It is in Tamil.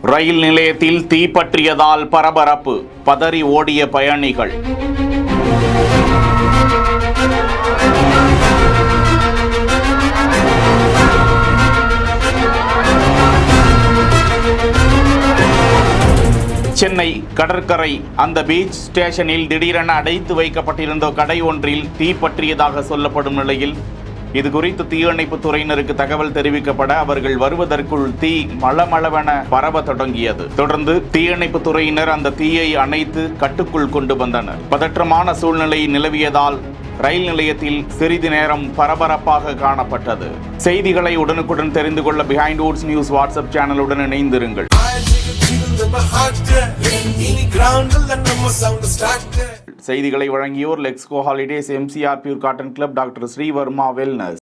ரயில் நிலையத்தில் தீ பற்றியதால் பரபரப்பு, பதறி ஓடிய பயணிகள். சென்னை கடற்கரை அந்த பீச் ஸ்டேஷனில் திடீரென அடைத்து வைக்கப்பட்டிருந்த கடை ஒன்றில் தீ பற்றியதாக சொல்லப்படும் நிலையில் இது குறித்து தீயணைப்புத் துறையினருக்கு தகவல் தெரிவிக்கப்பட அவர்கள் வருவதற்குள் தீ மளமளவென பரவ தொடங்கியது. தொடர்ந்து தீயணைப்புத் துறையினர் அந்த தீயை அணைத்து கட்டுக்குள் கொண்டு வந்தனர். பதற்றமான சூழ்நிலை நிலவியதால் ரயில் நிலையத்தில் சிறிது நேரம் பரபரப்பாக காணப்பட்டது. செய்திகளை உடனுக்குடன் தெரிந்து கொள்ள பிஹைண்ட் வுட்ஸ் நியூஸ் வாட்ஸ்அப் சேனலுடன் இணைந்திருங்கள். செய்திகளை வழங்கியோர் Lexco holidays, MCR pure cotton club, doctor Srivarma wellness.